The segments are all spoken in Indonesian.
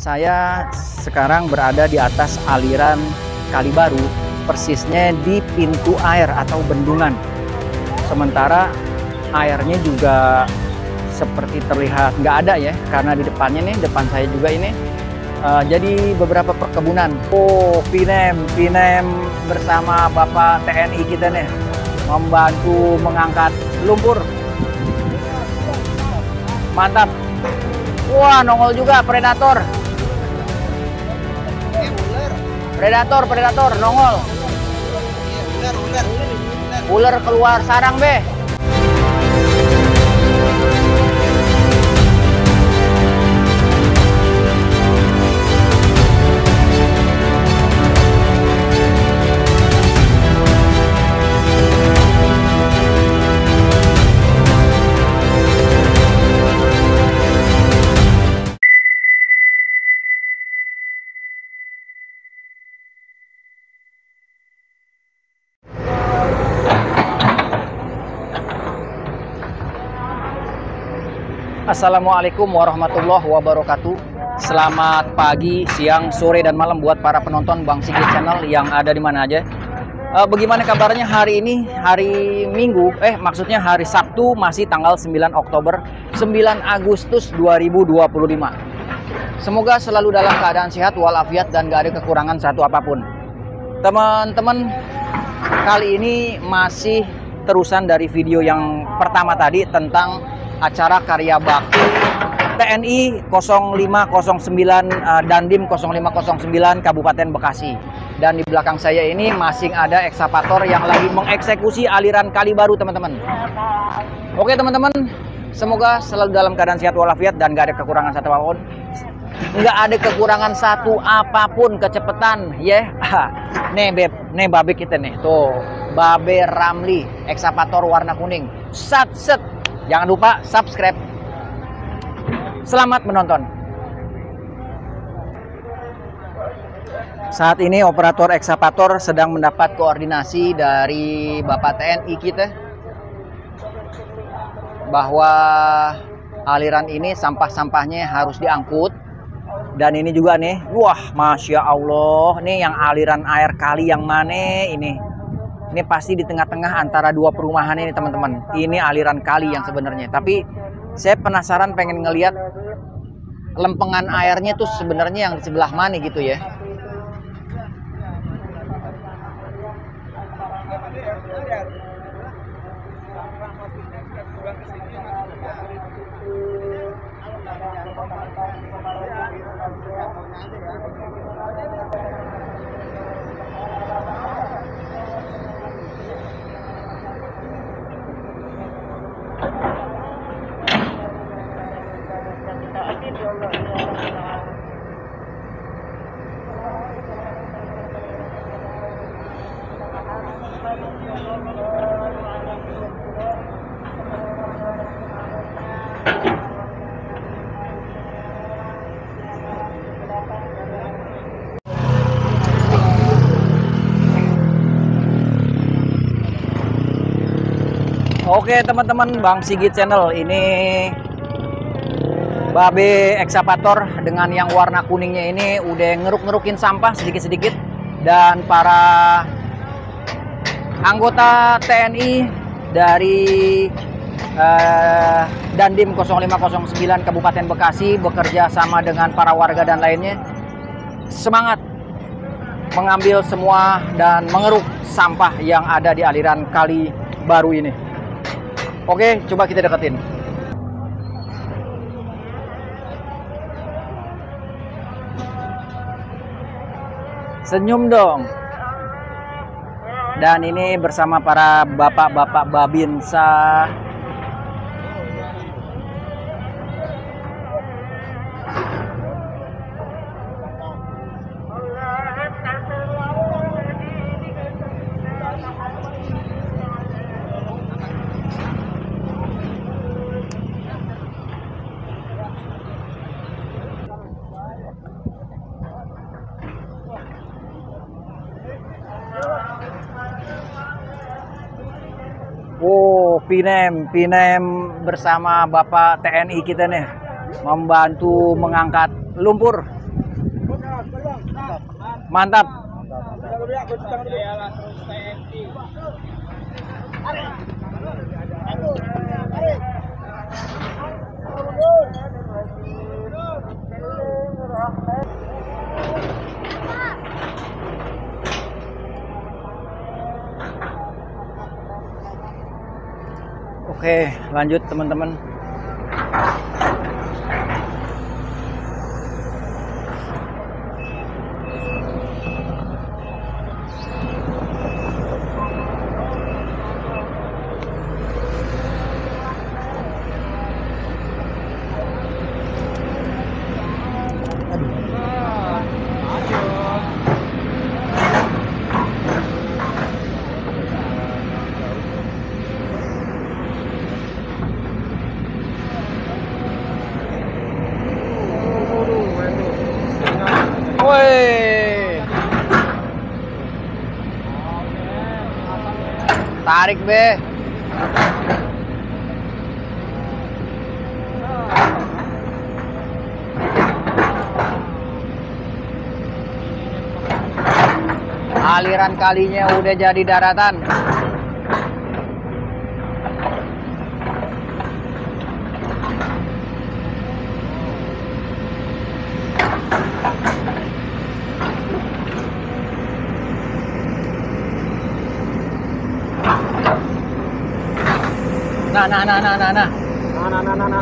Saya sekarang berada di atas aliran Kali Baru, persisnya di pintu air atau bendungan. Sementara airnya juga seperti terlihat nggak ada ya, karena di depannya nih, depan saya juga ini jadi beberapa perkebunan. Oh, Pinem bersama Bapak TNI kita nih membantu mengangkat lumpur. Mantap. Wah, nongol juga predator. Predator nongol. Ular keluar sarang, Be. Assalamualaikum warahmatullahi wabarakatuh. Selamat pagi, siang, sore, dan malam buat para penonton Bang Sigit Channel yang ada di mana aja. Bagaimana kabarnya hari ini? Hari Minggu, maksudnya hari Sabtu, masih tanggal 9 Oktober 9 Agustus 2025. Semoga selalu dalam keadaan sehat walafiat dan gak ada kekurangan satu apapun. Teman-teman, kali ini masih terusan dari video yang pertama tadi tentang acara karya bakti TNI 0509 Dandim 0509 Kabupaten Bekasi. Dan di belakang saya ini masih ada ekskavator yang lagi mengeksekusi aliran Kali Baru, teman-teman. Oke teman-teman, semoga selalu dalam keadaan sehat walafiat dan gak ada kekurangan satu apapun. Nggak ada kekurangan satu apapun, kecepatan ya. Nih babe kita nih, tuh Babe Ramli, ekskavator warna kuning. Set. Jangan lupa subscribe. Selamat menonton. Saat ini operator ekskavator sedang mendapat koordinasi dari Bapak TNI kita bahwa aliran ini sampah-sampahnya harus diangkut. Dan ini juga nih, wah Masya Allah, nih yang aliran air kali yang mana ini? Ini pasti di tengah-tengah antara dua perumahan ini, teman-teman. Ini aliran kali yang sebenarnya. Tapi saya penasaran pengen ngelihat lempengan airnya tuh sebenarnya yang di sebelah mana gitu ya. Oke teman-teman Bang Sigit Channel, ini Babe ekskavator dengan yang warna kuningnya ini udah ngeruk-ngerukin sampah sedikit-sedikit. Dan para anggota TNI dari Dandim 0509 Kabupaten Bekasi bekerja sama dengan para warga dan lainnya semangat mengambil semua dan mengeruk sampah yang ada di aliran Kali Baru ini. Oke, coba kita deketin. Senyum dong. Dan ini bersama para bapak-bapak Babinsa. Oh, Pinem bersama Bapak TNI kita nih membantu mengangkat lumpur. Mantap. Oke, lanjut teman-teman. Woi, tarik be. Aliran kalinya udah jadi daratan.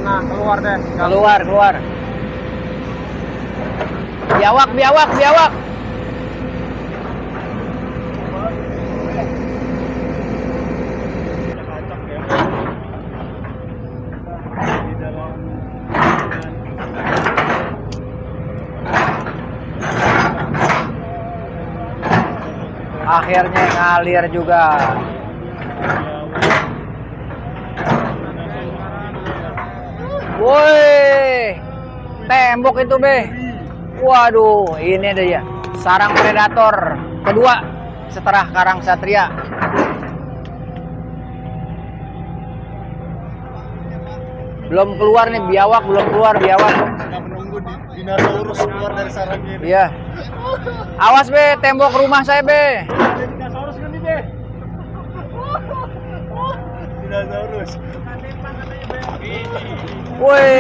Nah, keluar deh. Keluar. Biawak. Akhirnya ngalir juga. Woi, tembok itu be. Waduh, ini dia sarang predator kedua setelah karang satria. Belum keluar nih biawak, belum keluar biawak. Sedang menunggu dinosaurus keluar dari sarangnya ini. Iya. Awas be, tembok rumah saya be. Dinosaurus kan nih be. Dinosaurus. Woi.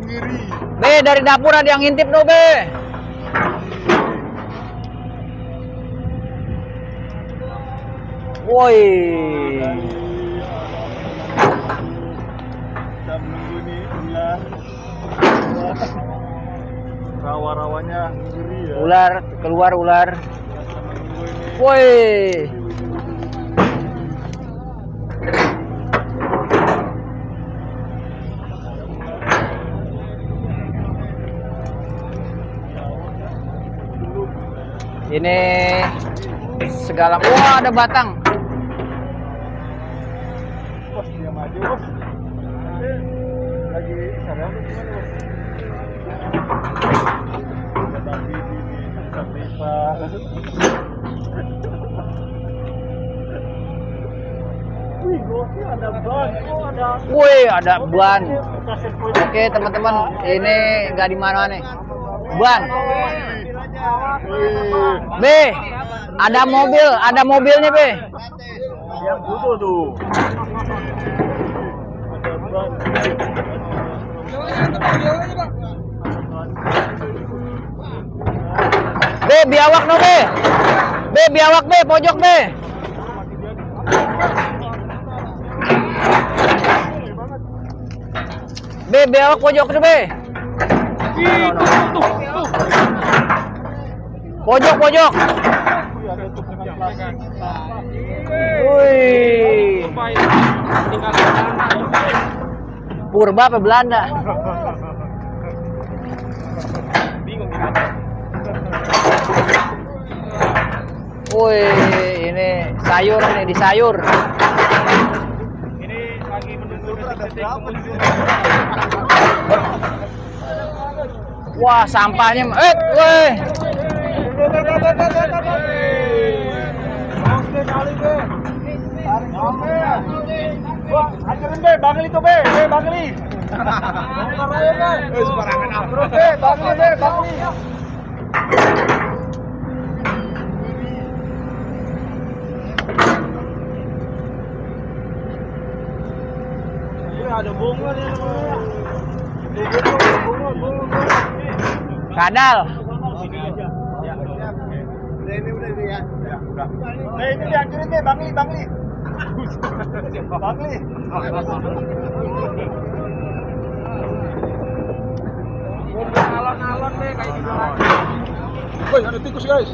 Ngiri. Be, dari dapur ada yang ngintip no be. Woi. Kita menunggu nih ular. Rawa-rawanya ngiri ya. Ular, keluar ular. Kita menunggu ini. Woi. Ini segala, wah ada batang. Bos dia maju bos. Lagi sarang gimana bos? Ada bibi nih, sampai pak. Wih, gokil ada ban. Oh, ada. Wih, ada ban. Oke teman-teman, ini nggak di mana nih. Ban. B, ada mobilnya B. Yang butuh tuh. B, biawak no B. B, biawak B, pojok B. B, biawak pojok tuh B. Pojok. Wih. Purba apa Belanda? Wih, ini sayur nih, di sayur. Ini lagi menunggu detik-detik. Wah, sampahnya, weh. Wah, hancurin be, bangil itu be, bangil. Sembarangan terus be, bangil be, bangil. Kadal. Ini udah ya. Udah. Nah, itu dihancurin deh, Bang Li. Bang Li. Alon-alon deh kayak gitu lagi. Woi, ada tikus, guys.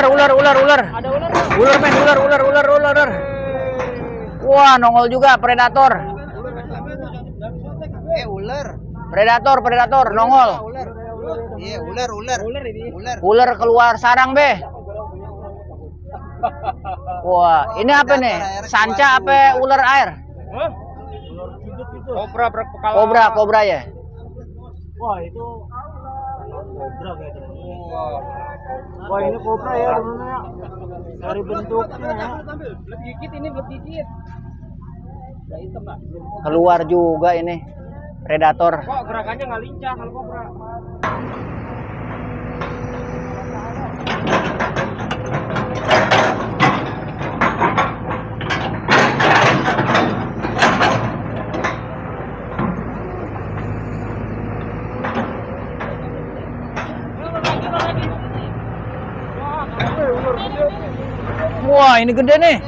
Ular. Ada ular. Ular, men, ular. Wah, nongol juga predator. Ular. Predator nongol. Iya, ular ini. Ular keluar sarang, Be. Wah, ini apa nih? Sanca apa ular air? Hah? Kobra Kobra ya? Wah, itu kobra kayaknya. Wah, ini kobra ya, teman-teman ya. Dari bentuknya ya. Belet gigit. Keluar juga ini predator. Kok gerakannya nggak lincah kalau kobra? Wah, ini gede nih.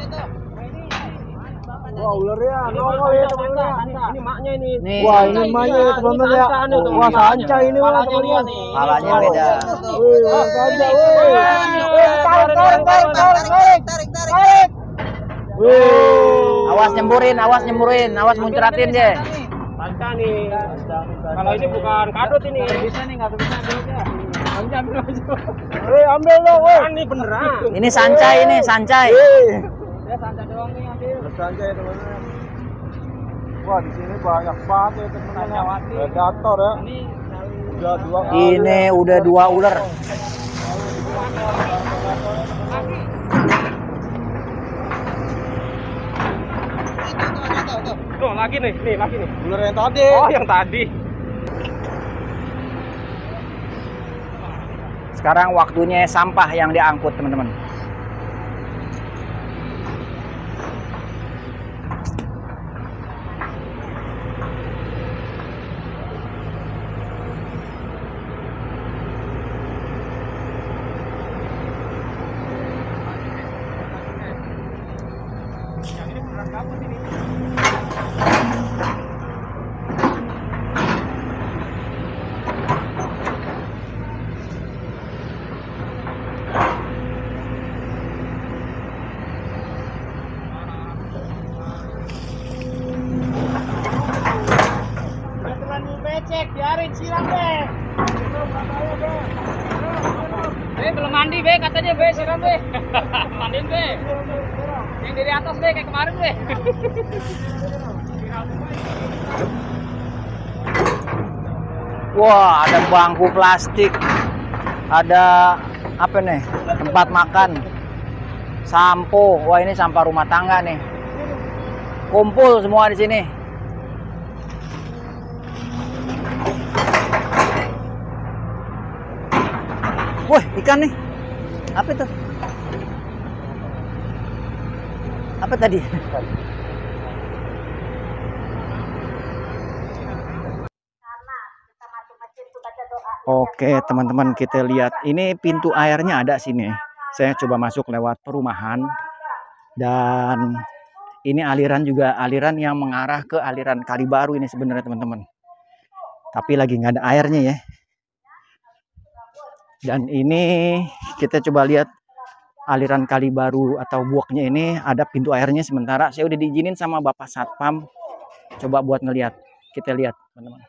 Wah, ularnya nongol ya, teman-teman. Ini maknya ini. Nih. Wah, ini maknya ya, teman-teman ya. Wah, sanca ini, wah, teman-teman. Palanya beda. Wih, sanca, wih. Tarik. Wih. Awas nyemburin, awas muncratin deh. Sanca nih. Kalau ini bukan kadut ini. Nggak bisa ambil aja. Ambil aja. Ambil dong, weh. Ini beneran. Ini sancai. Ya, sanca doang nih ambil. Sanca ya, teman-teman. Wah, di sini banyak banget ya, teman-teman. Predator ya. Ini udah 2 ular. Tuh, lagi nih. Ular yang tadi. Oh, yang tadi. Sekarang waktunya sampah yang diangkut, teman-teman. Becek, biarin siram deh. Belum mandi be, katanya be, siram be. Mandiin be. Yang dari atas be, kayak kemarin be. Wah, ada bangku plastik. Ada apa nih? Tempat makan. Sampo. Wah, ini sampah rumah tangga nih. Kumpul semua di sini. Wah, ikan nih. Apa itu? Apa tadi? Oke, teman-teman, kita lihat. Ini pintu airnya ada sini. Saya coba masuk lewat perumahan, dan ini aliran juga aliran yang mengarah ke aliran Kali Baru ini sebenarnya teman-teman. Tapi lagi nggak ada airnya ya. Dan ini kita coba lihat aliran Kali Baru atau buaknya ini ada pintu airnya, sementara saya udah diizinin sama Bapak Satpam. Coba buat ngelihat. Kita lihat teman-teman.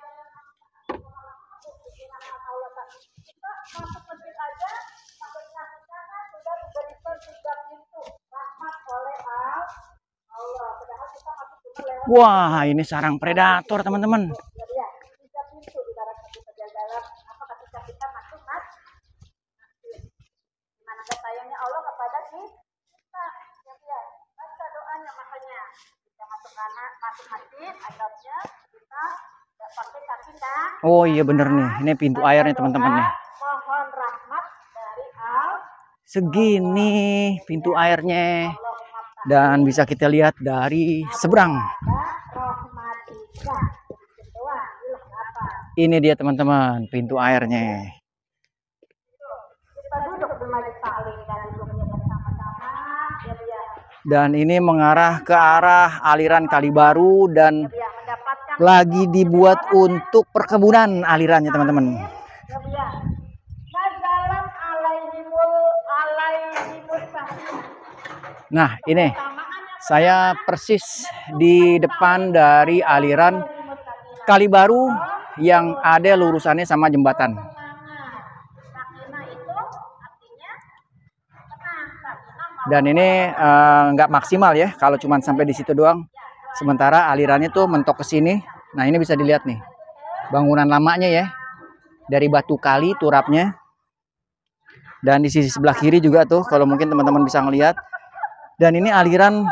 Wah, ini sarang predator teman-teman. Oh iya bener nih, ini pintu airnya teman-teman nih. Segini pintu airnya, dan bisa kita lihat dari seberang. Ini dia teman-teman pintu airnya. Dan ini mengarah ke arah aliran Kali Baru dan lagi dibuat untuk perkebunan alirannya teman-teman. Nah ini saya persis di depan dari aliran Kali Baru yang ada lurusannya sama jembatan. Dan ini nggak maksimal ya kalau cuma sampai di situ doang. Sementara alirannya tuh mentok ke sini. Nah ini bisa dilihat nih bangunan lamanya ya, dari batu kali turapnya. Dan di sisi sebelah kiri juga tuh kalau mungkin teman-teman bisa ngelihat. Dan ini aliran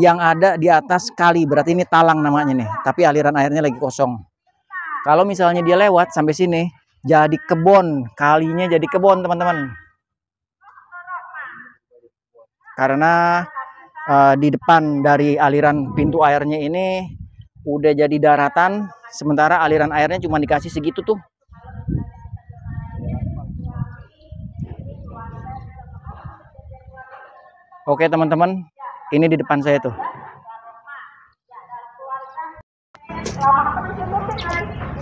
yang ada di atas kali, berarti ini talang namanya nih. Tapi aliran airnya lagi kosong. Kalau misalnya dia lewat sampai sini, jadi kebon, kalinya jadi kebon teman-teman. Karena di depan dari aliran pintu airnya ini udah jadi daratan, sementara aliran airnya cuma dikasih segitu tuh. Oke teman-teman, ini di depan saya tuh.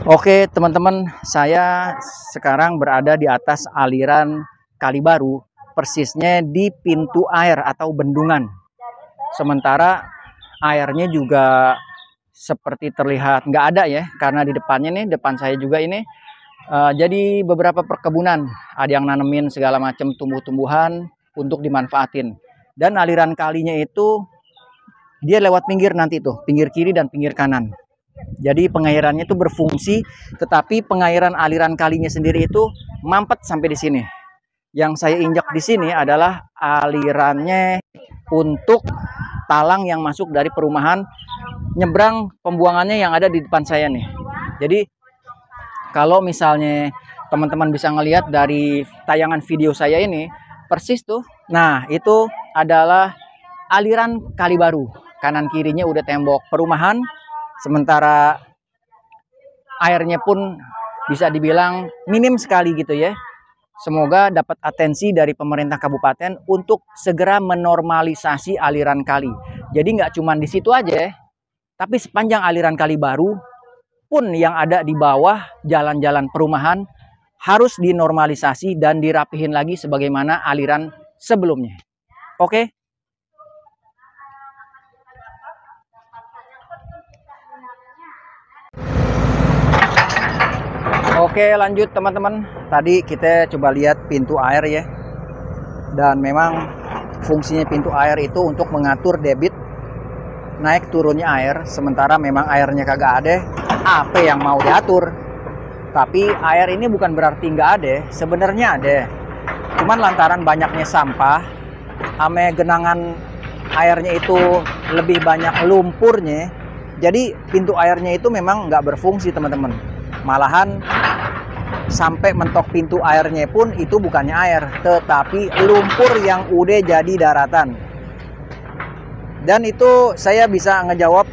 Oke teman-teman, saya sekarang berada di atas aliran Kali Baru, persisnya di pintu air atau bendungan. Sementara airnya juga seperti terlihat nggak ada ya, karena di depannya nih, depan saya juga ini jadi beberapa perkebunan, ada yang nanemin segala macam tumbuh-tumbuhan untuk dimanfaatin. Dan aliran kalinya itu dia lewat pinggir nanti tuh, pinggir kiri dan pinggir kanan. Jadi pengairannya itu berfungsi, tetapi pengairan aliran kalinya sendiri itu mampet sampai di sini. Yang saya injak di sini adalah alirannya untuk talang yang masuk dari perumahan nyebrang pembuangannya yang ada di depan saya nih. Jadi kalau misalnya teman-teman bisa ngelihat dari tayangan video saya ini, persis tuh. Nah, itu adalah aliran Kali Baru. Kanan kirinya udah tembok perumahan, sementara airnya pun bisa dibilang minim sekali gitu ya. Semoga dapat atensi dari pemerintah kabupaten untuk segera menormalisasi aliran kali. Jadi nggak cuma di situ aja, tapi sepanjang aliran Kali Baru pun yang ada di bawah jalan-jalan perumahan harus dinormalisasi dan dirapihin lagi sebagaimana aliran sebelumnya. Oke? Oke, lanjut teman-teman. Tadi kita coba lihat pintu air ya. Dan memang fungsinya pintu air itu untuk mengatur debit naik turunnya air. Sementara memang airnya kagak ada, apa yang mau diatur? Tapi air ini bukan berarti nggak ada, sebenarnya ada. Cuman lantaran banyaknya sampah, ame genangan airnya itu lebih banyak lumpurnya. Jadi pintu airnya itu memang nggak berfungsi teman-teman. Malahan sampai mentok pintu airnya pun itu bukannya air, tetapi lumpur yang udah jadi daratan. Dan itu saya bisa ngejawab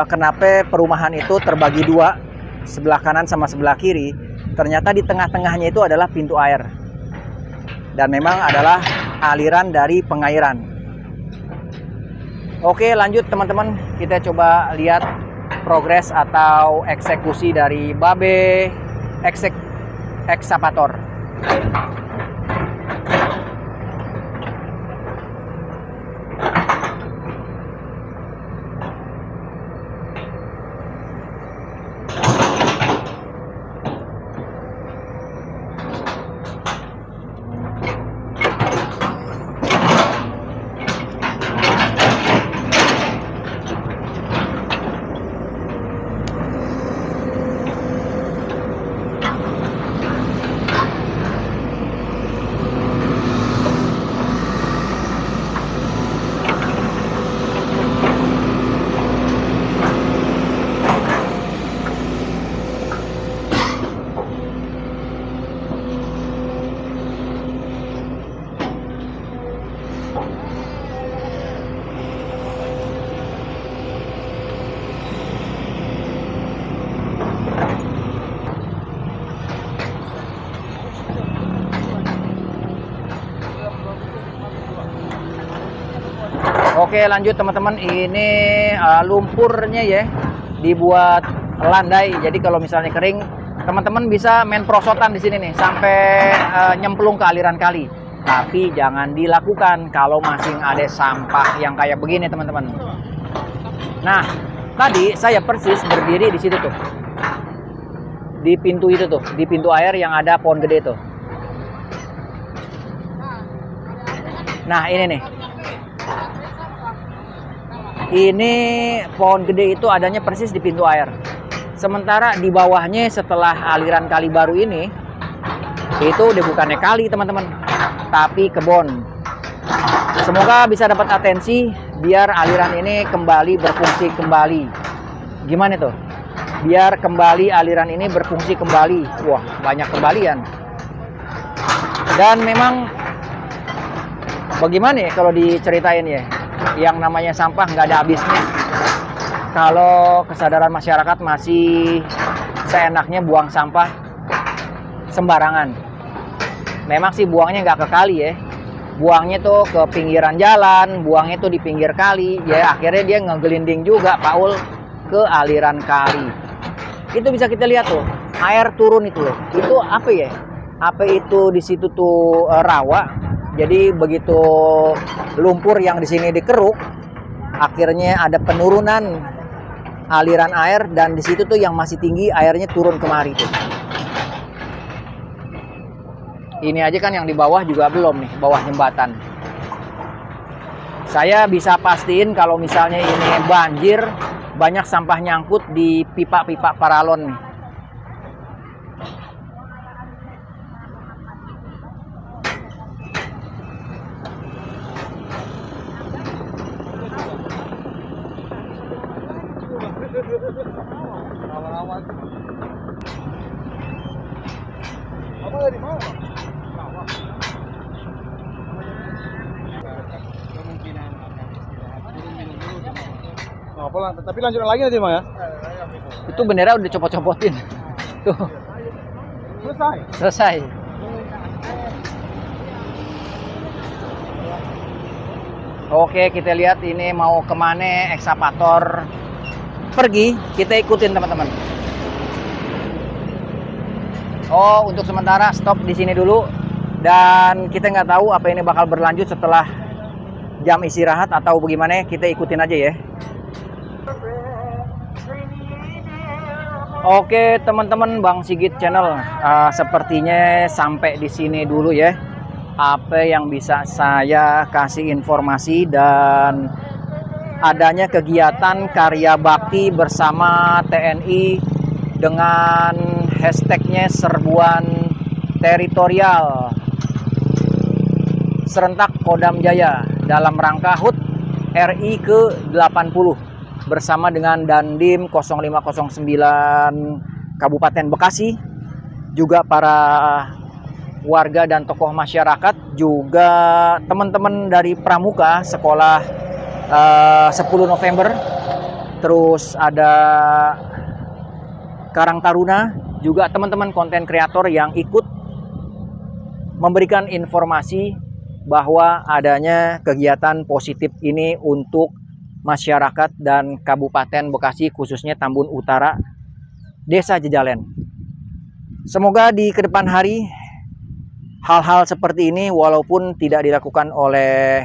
kenapa perumahan itu terbagi dua, sebelah kanan sama sebelah kiri. Ternyata di tengah-tengahnya itu adalah pintu air. dan memang adalah aliran dari pengairan. Oke, lanjut teman-teman, kita coba lihat progres atau eksekusi dari Babe ekskavator. Oke, lanjut teman-teman, ini lumpurnya ya dibuat landai. Jadi kalau misalnya kering, teman-teman bisa main prosotan di sini nih sampai nyemplung ke aliran kali. Tapi jangan dilakukan kalau masih ada sampah yang kayak begini, teman-teman. Nah, tadi saya persis berdiri di situ tuh. Di pintu itu tuh, di pintu air yang ada pohon gede tuh. Nah, ini nih. Ini pohon gede itu adanya persis di pintu air. Sementara di bawahnya setelah aliran kali baru ini, itu udah bukannya kali teman-teman, tapi kebon. Semoga bisa dapat atensi biar aliran ini kembali berfungsi kembali. Gimana tuh? Biar kembali aliran ini berfungsi kembali. Wah, banyak kembalian. Dan memang bagaimana ya kalau diceritain ya? Yang namanya sampah nggak ada habisnya. Kalau kesadaran masyarakat masih seenaknya buang sampah sembarangan. Memang sih buangnya nggak ke kali ya. Buangnya tuh ke pinggiran jalan, buangnya tuh di pinggir kali. Ya akhirnya dia ngegelinding juga Paul ke aliran kali. Itu bisa kita lihat tuh, air turun itu loh. Itu apa ya? Apa itu di situ tuh rawa? Jadi begitu lumpur yang di sini dikeruk, akhirnya ada penurunan aliran air dan di situ tuh yang masih tinggi airnya turun kemari tuh. Ini aja kan yang di bawah juga belum nih, bawah jembatan. Saya bisa pastiin kalau misalnya ini banjir, banyak sampah nyangkut di pipa-pipa paralon nih. Tapi lanjut lagi nanti Bang ya. Itu bendera udah copot-copotin. Tuh. Selesai. Oke, kita lihat ini mau kemana ekskavator pergi, kita ikutin teman-teman. Oh, untuk sementara stop di sini dulu dan kita nggak tahu apa ini bakal berlanjut setelah jam istirahat atau bagaimana, kita ikutin aja ya. Oke teman-teman, Bang Sigit Channel, sepertinya sampai di sini dulu ya. Apa yang bisa saya kasih informasi dan adanya kegiatan karya bakti bersama TNI dengan hashtagnya serbuan teritorial serentak Kodam Jaya dalam rangka HUT RI ke-80 bersama dengan Dandim 0509 Kabupaten Bekasi, juga para warga dan tokoh masyarakat, juga teman-teman dari Pramuka sekolah 10 November, terus ada Karang Taruna, juga teman-teman konten kreator yang ikut memberikan informasi bahwa adanya kegiatan positif ini untuk masyarakat dan Kabupaten Bekasi, khususnya Tambun Utara, Desa Jejalen. Semoga di kedepan hari hal-hal seperti ini walaupun tidak dilakukan oleh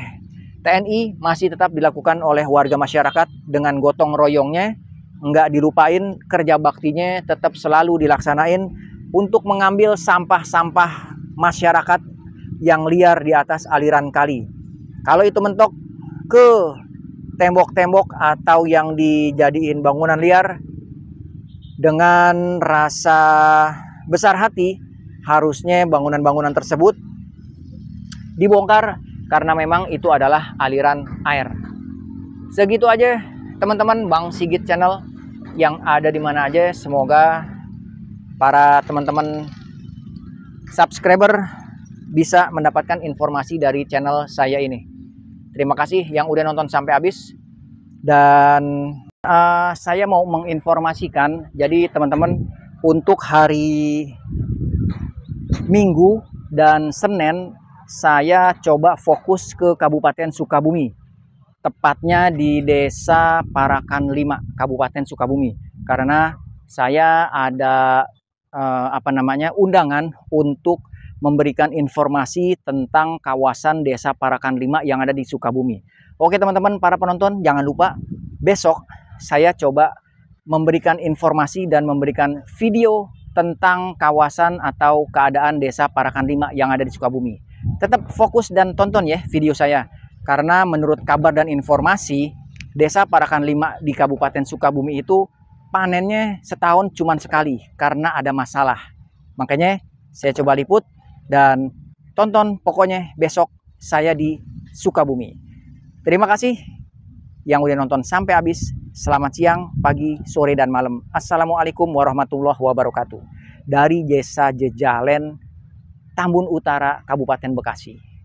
TNI masih tetap dilakukan oleh warga masyarakat dengan gotong royongnya, nggak dilupain kerja baktinya tetap selalu dilaksanain untuk mengambil sampah-sampah masyarakat yang liar di atas aliran kali. Kalau itu mentok ke tembok-tembok atau yang dijadiin bangunan liar, dengan rasa besar hati harusnya bangunan-bangunan tersebut dibongkar karena memang itu adalah aliran air. Segitu aja teman-teman Bang Sigit Channel yang ada di mana aja. Semoga para teman-teman subscriber bisa mendapatkan informasi dari channel saya ini. Terima kasih yang udah nonton sampai habis. Dan saya mau menginformasikan, jadi teman-teman, untuk hari Minggu dan Senin saya coba fokus ke Kabupaten Sukabumi, tepatnya di Desa Parakan 5, Kabupaten Sukabumi, karena saya ada undangan untuk memberikan informasi tentang kawasan Desa Parakan 5 yang ada di Sukabumi. Oke teman-teman, para penonton, jangan lupa besok saya coba memberikan informasi dan memberikan video tentang kawasan atau keadaan Desa Parakan 5 yang ada di Sukabumi. Tetap fokus dan tonton ya video saya, karena menurut kabar dan informasi Desa Parakan 5 di Kabupaten Sukabumi itu panennya setahun cuma sekali karena ada masalah. Makanya saya coba liput dan tonton pokoknya besok saya di Sukabumi. Terima kasih yang udah nonton sampai habis. Selamat siang, pagi, sore, dan malam. Assalamualaikum warahmatullahi wabarakatuh. Dari Desa Jejalen, Tambun Utara, Kabupaten Bekasi.